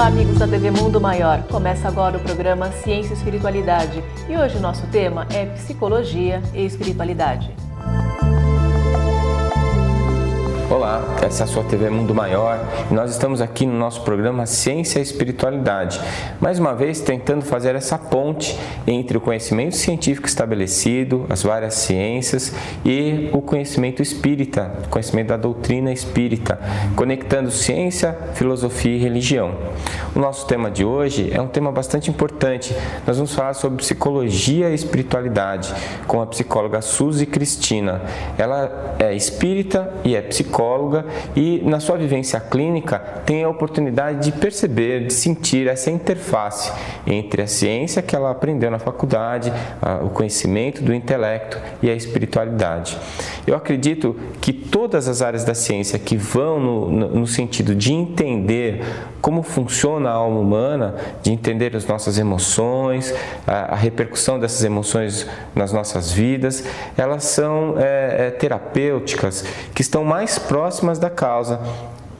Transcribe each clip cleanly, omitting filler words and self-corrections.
Olá, amigos da TV Mundo Maior. Começa agora o programa Ciência e Espiritualidade. E hoje o nosso tema é Psicologia e Espiritualidade. Olá, essa é a sua TV Mundo Maior e nós estamos aqui no nosso programa Ciência e Espiritualidade. Mais uma vez tentando fazer essa ponte entre o conhecimento científico estabelecido, as várias ciências e o conhecimento espírita, o conhecimento da doutrina espírita, conectando ciência, filosofia e religião. O nosso tema de hoje é um tema bastante importante. Nós vamos falar sobre psicologia e espiritualidade com a psicóloga Suzy Cristina. Ela é espírita e é psicóloga e na sua vivência clínica tem a oportunidade de perceber, de sentir essa interface entre a ciência que ela aprendeu na faculdade, o conhecimento do intelecto e a espiritualidade. Eu acredito que todas as áreas da ciência que vão no sentido de entender como funciona a alma humana, de entender as nossas emoções, a repercussão dessas emoções nas nossas vidas, elas são terapêuticas que estão mais próximas da causa,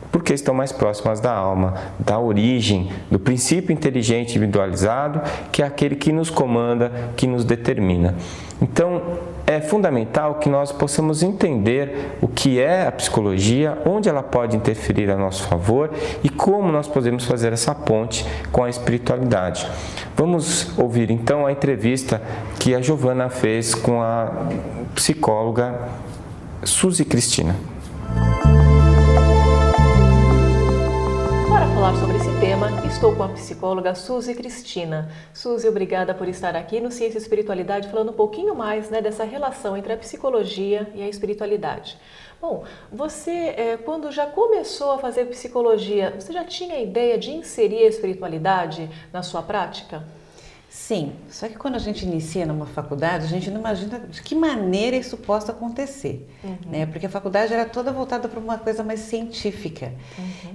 porque estão mais próximas da alma, da origem, do princípio inteligente individualizado, que é aquele que nos comanda, que nos determina. Então, é fundamental que nós possamos entender o que é a psicologia, onde ela pode interferir a nosso favor e como nós podemos fazer essa ponte com a espiritualidade. Vamos ouvir então a entrevista que a Giovana fez com a psicóloga Suzy Cristina. Para falar sobre esse tema, estou com a psicóloga Suzy Cristina. Suzy, obrigada por estar aqui no Ciência e Espiritualidade, falando um pouquinho mais dessa relação entre a psicologia e a espiritualidade. Bom, você, quando já começou a fazer psicologia, você já tinha a ideia de inserir a espiritualidade na sua prática? Sim, só que quando a gente inicia numa faculdade, a gente não imagina de que maneira isso possa acontecer, né? Porque a faculdade era toda voltada para uma coisa mais científica.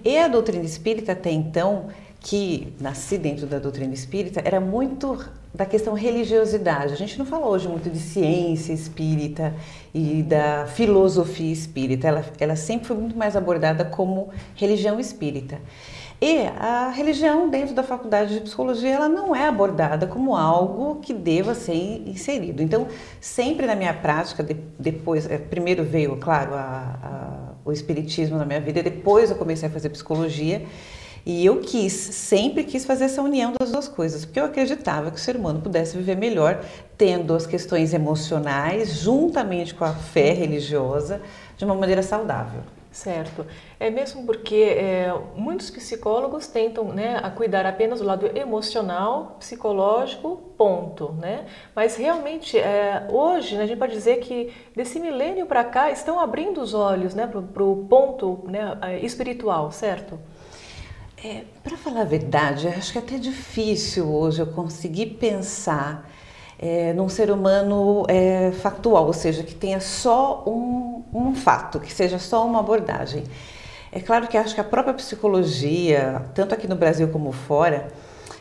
E a doutrina espírita até então, que nasci dentro da doutrina espírita, era muito da questão religiosidade. A gente não fala hoje muito de ciência espírita e da filosofia espírita, ela sempre foi muito mais abordada como religião espírita. E a religião dentro da faculdade de psicologia, ela não é abordada como algo que deva ser inserido. Então, sempre na minha prática, depois, primeiro veio, claro, o espiritismo na minha vida, depois eu comecei a fazer psicologia e eu sempre quis fazer essa união das duas coisas, porque eu acreditava que o ser humano pudesse viver melhor tendo as questões emocionais juntamente com a fé religiosa de uma maneira saudável. Certo. É mesmo porque muitos psicólogos tentam, a cuidar apenas do lado emocional, psicológico, ponto, né? Mas realmente, hoje, a gente pode dizer que desse milênio para cá estão abrindo os olhos, para o ponto, espiritual, certo? Para falar a verdade, acho que é até difícil hoje eu conseguir pensar num ser humano factual, ou seja, que tenha só um fato, que seja só uma abordagem. É claro que acho que a própria psicologia, tanto aqui no Brasil como fora,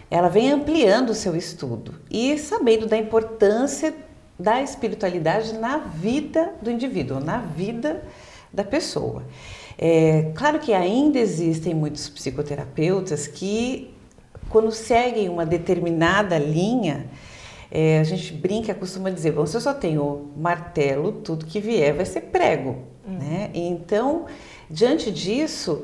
ela vem ampliando o seu estudo e sabendo da importância da espiritualidade na vida do indivíduo, na vida da pessoa. Claro que ainda existem muitos psicoterapeutas que, quando seguem uma determinada linha, a gente brinca, costuma dizer, bom, se eu só tenho martelo, tudo que vier vai ser prego, né? Então, diante disso,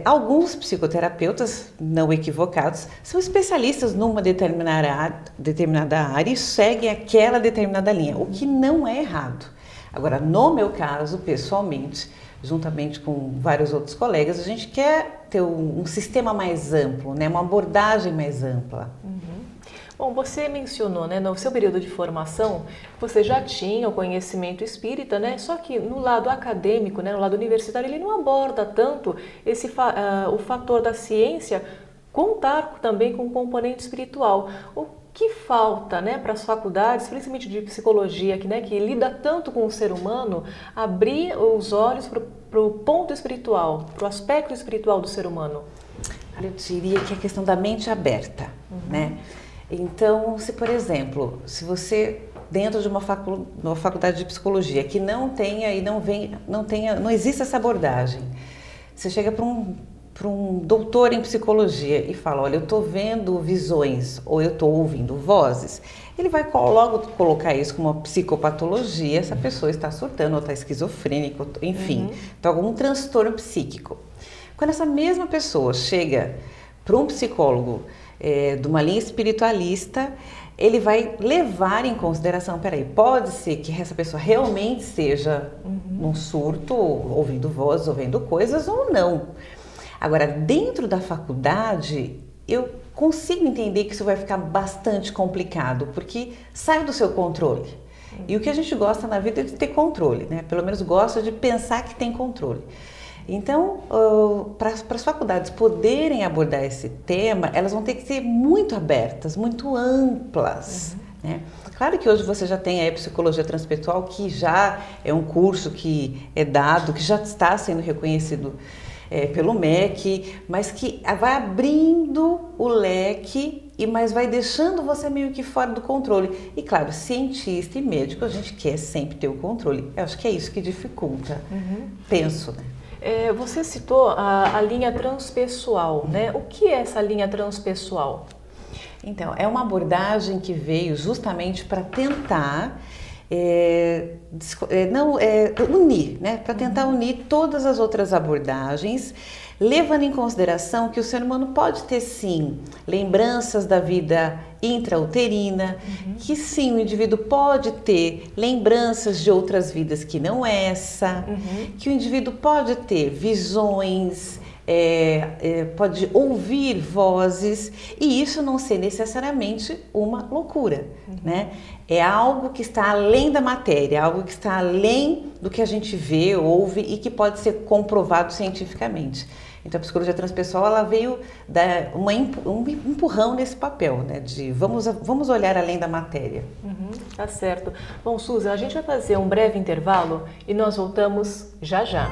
alguns psicoterapeutas, não equivocados, são especialistas numa determinada área e seguem aquela determinada linha, o que não é errado. Agora, no meu caso, pessoalmente, juntamente com vários outros colegas, a gente quer ter um sistema mais amplo, né? Uma abordagem mais ampla. Bom, você mencionou, no seu período de formação, você já tinha o conhecimento espírita, só que no lado acadêmico, no lado universitário, ele não aborda tanto o fator da ciência contar também com um componente espiritual. O que falta, para as faculdades, principalmente de psicologia, que lida tanto com o ser humano, abrir os olhos para o ponto espiritual, para o aspecto espiritual do ser humano? Eu diria que é a questão da mente aberta, né? Então, se por exemplo, se você dentro de uma faculdade de psicologia que não existe essa abordagem, você chega para um doutor em psicologia e fala, olha, eu estou vendo visões ou eu estou ouvindo vozes, ele vai logo colocar isso como uma psicopatologia, essa pessoa está surtando ou está esquizofrênica, enfim, está algum transtorno psíquico. Quando essa mesma pessoa chega para um psicólogo de uma linha espiritualista, ele vai levar em consideração, peraí, pode ser que essa pessoa realmente esteja num surto, ouvindo vozes, ouvindo coisas ou não. Agora, dentro da faculdade, eu consigo entender que isso vai ficar bastante complicado, porque sai do seu controle. E o que a gente gosta na vida é de ter controle, né? Pelo menos gosta de pensar que tem controle. Então, para as faculdades poderem abordar esse tema, elas vão ter que ser muito abertas, muito amplas, né? Claro que hoje você já tem a psicologia transpessoal, que já é um curso que é dado, que já está sendo reconhecido pelo MEC, mas que vai abrindo o leque, mas vai deixando você meio que fora do controle. E claro, cientista e médico, a gente quer sempre ter o controle. Eu acho que é isso que dificulta, penso, né? Você citou a linha transpessoal, né? O que é essa linha transpessoal? Então, é uma abordagem que veio justamente para tentar unir, né? Para tentar unir todas as outras abordagens, levando em consideração que o ser humano pode ter sim lembranças da vida intrauterina, que sim, o indivíduo pode ter lembranças de outras vidas que não essa, que o indivíduo pode ter visões, pode ouvir vozes, e isso não ser necessariamente uma loucura, né? É algo que está além da matéria, algo que está além do que a gente vê, ouve e que pode ser comprovado cientificamente. Então a psicologia transpessoal, ela veio dar um empurrão nesse papel, né? De vamos olhar além da matéria. Tá certo. Bom, Susan, a gente vai fazer um breve intervalo e nós voltamos já já.